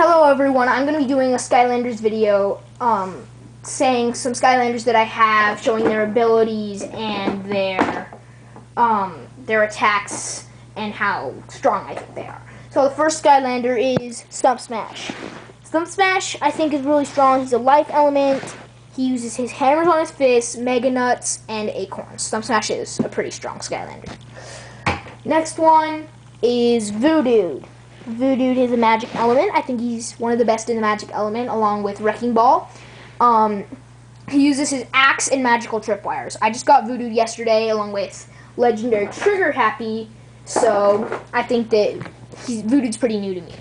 Hello everyone, I'm going to be doing a Skylanders video, saying some Skylanders that I have, showing their abilities and their attacks and how strong I think they are. So the first Skylander is Stump Smash. Stump Smash I think is really strong. He's a life element. He uses his hammers on his fists, Mega Nuts, and Acorns. Stump Smash is a pretty strong Skylander. Next one is Voodoo. Voodoo is a magic element. I think he's one of the best in the magic element, along with Wrecking Ball. He uses his axe and magical tripwires. I just got Voodoo yesterday, along with legendary Trigger Happy, so I think that Voodoo's pretty new to me.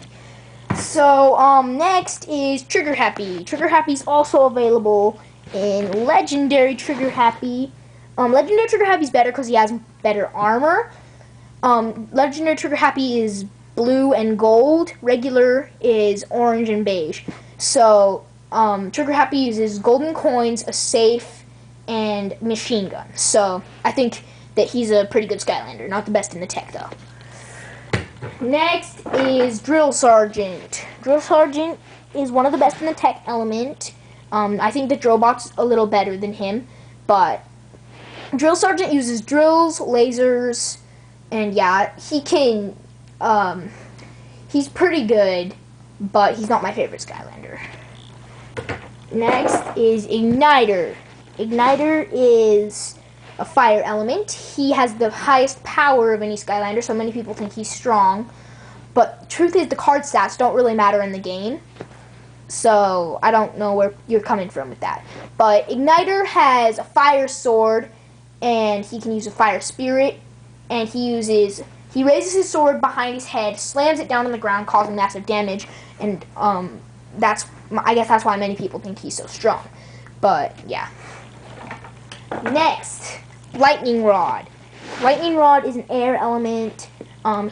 So next is Trigger Happy. Trigger Happy is also available in legendary Trigger Happy. Legendary Trigger Happy is better because he has better armor. Legendary Trigger Happy is blue and gold. Regular is orange and beige. So Trigger Happy uses golden coins, a safe, and machine gun. So I think that he's a pretty good Skylander. Not the best in the tech though. Next is Drill Sergeant. Drill Sergeant is one of the best in the tech element. I think the Drillbot's a little better than him, but Drill Sergeant uses drills, lasers, and yeah, he can. He's pretty good, but he's not my favorite Skylander. Next is Igniter. Igniter is a fire element. He has the highest power of any Skylander, so many people think he's strong. But truth is, the card stats don't really matter in the game. So I don't know where you're coming from with that. But Igniter has a fire sword, and he can use a fire spirit, and he raises his sword behind his head, slams it down on the ground, causing massive damage, and I guess that's why many people think he's so strong. But yeah. Next, Lightning Rod. Lightning Rod is an air element.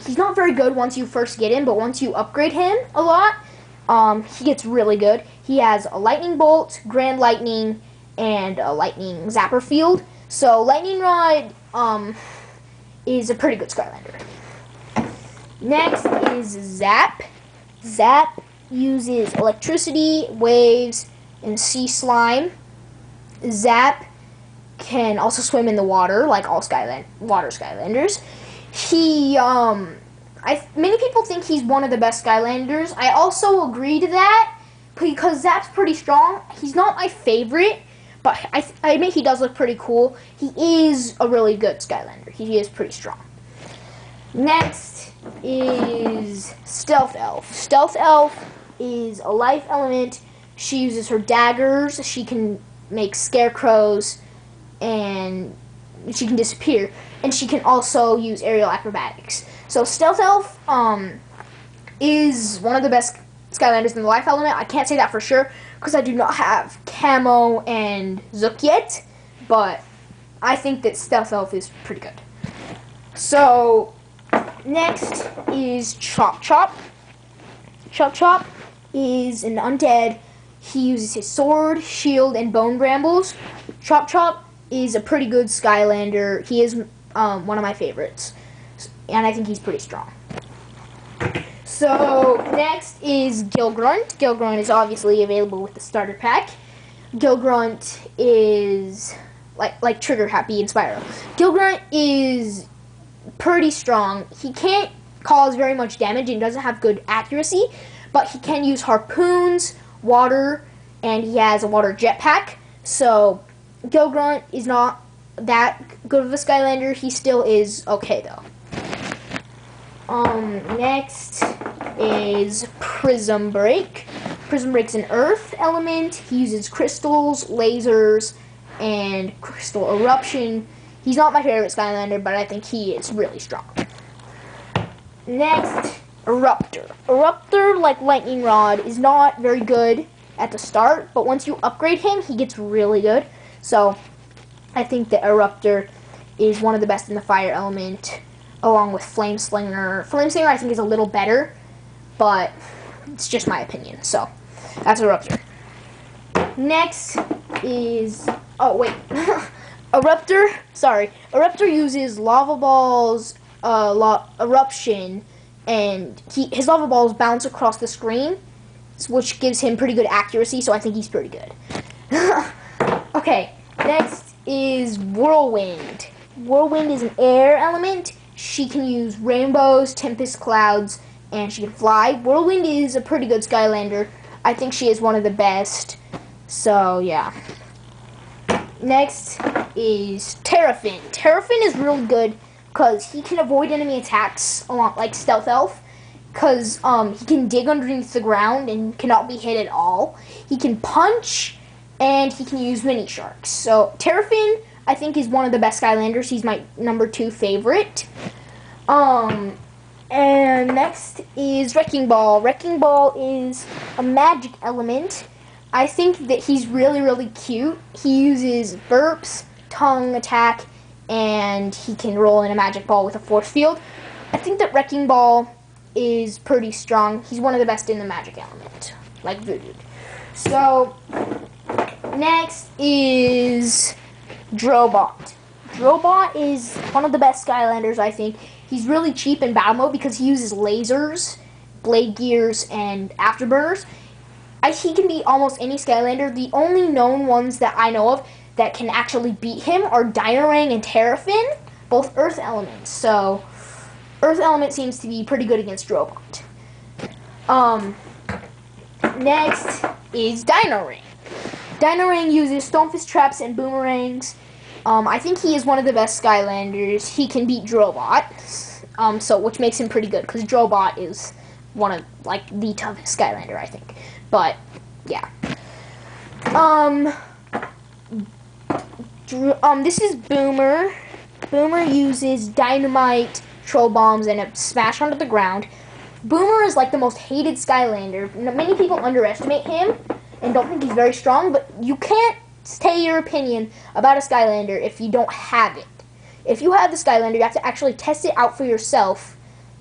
He's not very good once you first get him, but once you upgrade him a lot, he gets really good. He has a Lightning Bolt, Grand Lightning, and a Lightning Zapper Field. So Lightning Rod is a pretty good Skylander. Next is Zap. Zap uses electricity, waves, and sea slime. Zap can also swim in the water, like all water Skylanders. Many people think he's one of the best Skylanders. I also agree to that, because Zap's pretty strong. He's not my favorite, but I admit he does look pretty cool. He is a really good Skylander. He is pretty strong. Next is Stealth Elf. Stealth Elf is a life element. She uses her daggers. She can make scarecrows, and she can disappear. And she can also use aerial acrobatics. So Stealth Elf is one of the best Skylanders in the life element. I can't say that for sure, because I do not have Camo and Zook yet, but I think that Stealth Elf is pretty good. So next is Chop Chop. Chop Chop is an undead. He uses his sword, shield, and bone brambles. Chop Chop is a pretty good Skylander. He is one of my favorites, and I think he's pretty strong. So next is Gilgrunt. Gilgrunt is obviously available with the starter pack. Gilgrunt is like Trigger Happy and Spyro. Gilgrunt is pretty strong. He can't cause very much damage and doesn't have good accuracy, but he can use harpoons, water, and he has a water jetpack. So Gilgrunt is not that good of a Skylander. He still is okay though. Next is Prism Break. Prism Break's an earth element. He uses crystals, lasers, and crystal eruption. He's not my favorite Skylander, but I think he is really strong. Next, Eruptor. Eruptor, like Lightning Rod, is not very good at the start, but once you upgrade him, he gets really good. So I think that Eruptor is one of the best in the fire element, along with Flame Slinger. Flame Slinger I think is a little better, but it's just my opinion. So that's Eruptor. Next is, oh wait, Eruptor. Sorry, Eruptor uses lava balls, eruption, and his lava balls bounce across the screen, which gives him pretty good accuracy, so I think he's pretty good. Okay, next is Whirlwind. Whirlwind is an air element. She can use rainbows, tempest clouds, and she can fly. Whirlwind is a pretty good Skylander. I think she is one of the best. So, yeah. Next is Terrafin. Terrafin is really good because he can avoid enemy attacks a lot, like Stealth Elf. Because he can dig underneath the ground and cannot be hit at all. He can punch, and he can use mini sharks. So, Terrafin, I think, is one of the best Skylanders. He's my number 2 favorite. And next is Wrecking Ball. Wrecking Ball is a magic element. I think that he's really, really cute. He uses burps, tongue attack, and he can roll in a magic ball with a force field. I think that Wrecking Ball is pretty strong. He's one of the best in the magic element, like Voodoo. So, next is Drobot. Drobot is one of the best Skylanders, I think. He's really cheap in battle mode because he uses lasers, blade gears, and afterburners. He can beat almost any Skylander. The only known ones that I know of that can actually beat him are Dynarang and Terrafin, both Earth elements. So, Earth element seems to be pretty good against Drobot. Next is Dynarang. Dynarang uses Stonefist traps and boomerangs. I think he is one of the best Skylanders. He can beat Drobot, which makes him pretty good because Drobot is one of the toughest Skylander, I think. But yeah. This is Boomer. Boomer uses dynamite, troll bombs, and a smash onto the ground. Boomer is like the most hated Skylander. Many people underestimate him and don't think he's very strong, but you can't say your opinion about a Skylander if you don't have it. If you have the Skylander, you have to actually test it out for yourself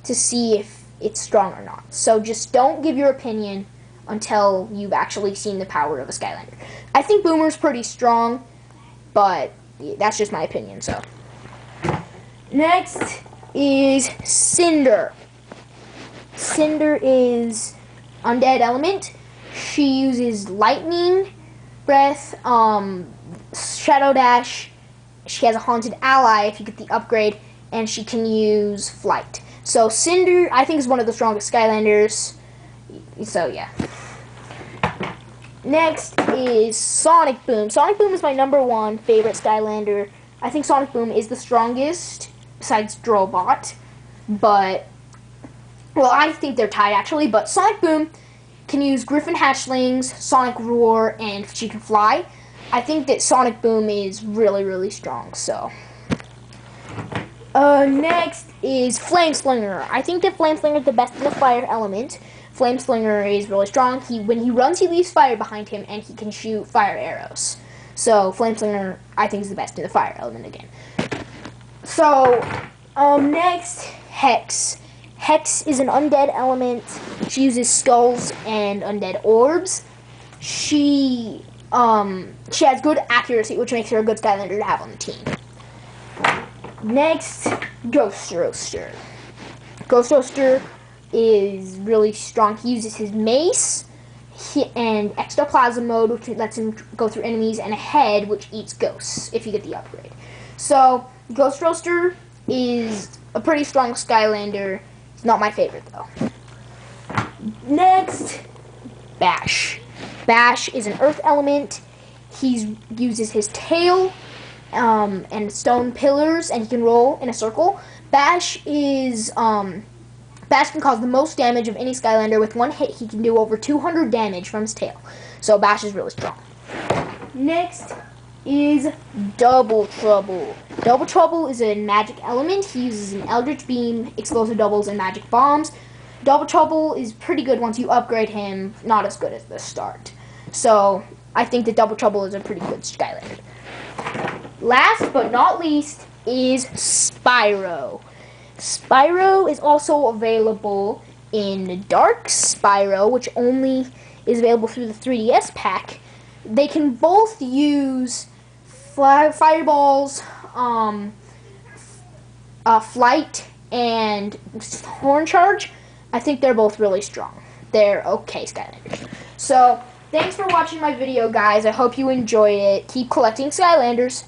to see if it's strong or not. So just don't give your opinion until you've actually seen the power of a Skylander. I think Boomer's pretty strong, but that's just my opinion. So next is Cinder. Cinder is undead element. She uses lightning, breath, shadow dash. She has a haunted ally if you get the upgrade, and she can use flight. So Cinder, I think, is one of the strongest Skylanders. So yeah. Next is Sonic Boom. Sonic Boom is my number 1 favorite Skylander. I think Sonic Boom is the strongest besides Drobot, but well, I think they're tied actually. But Sonic Boom can use Griffin hatchlings, Sonic Roar, and she can fly. I think that Sonic Boom is really, really strong. So, next is Flame Slinger. I think that Flame Slinger is the best in the fire element. Flame Slinger is really strong. When he runs, he leaves fire behind him, and he can shoot fire arrows. So, Flame Slinger, I think, is the best in the fire element again. So, next, Hex. Hex is an undead element. She uses skulls and undead orbs. She has good accuracy, which makes her a good Skylander to have on the team. Next, Ghost Roaster. Ghost Roaster is really strong. He uses his mace and ectoplasm mode, which lets him go through enemies, and a head, which eats ghosts if you get the upgrade. So, Ghost Roaster is a pretty strong Skylander. It's not my favorite, though. Next, Bash. Bash is an earth element. He uses his tail and stone pillars, and he can roll in a circle. Bash can cause the most damage of any Skylander. With one hit, he can do over 200 damage from his tail. So Bash is really strong. Next is Double Trouble. Double Trouble is a magic element. He uses an Eldritch Beam, explosive doubles, and magic bombs. Double Trouble is pretty good once you upgrade him, not as good as the start. So I think that Double Trouble is a pretty good Skylander. Last but not least is Spyro. Spyro is also available in Dark Spyro, which only is available through the 3DS pack. They can both use fireballs, flight, and horn charge. I think they're both really strong. They're okay Skylanders. So, thanks for watching my video, guys. I hope you enjoyed it. Keep collecting Skylanders.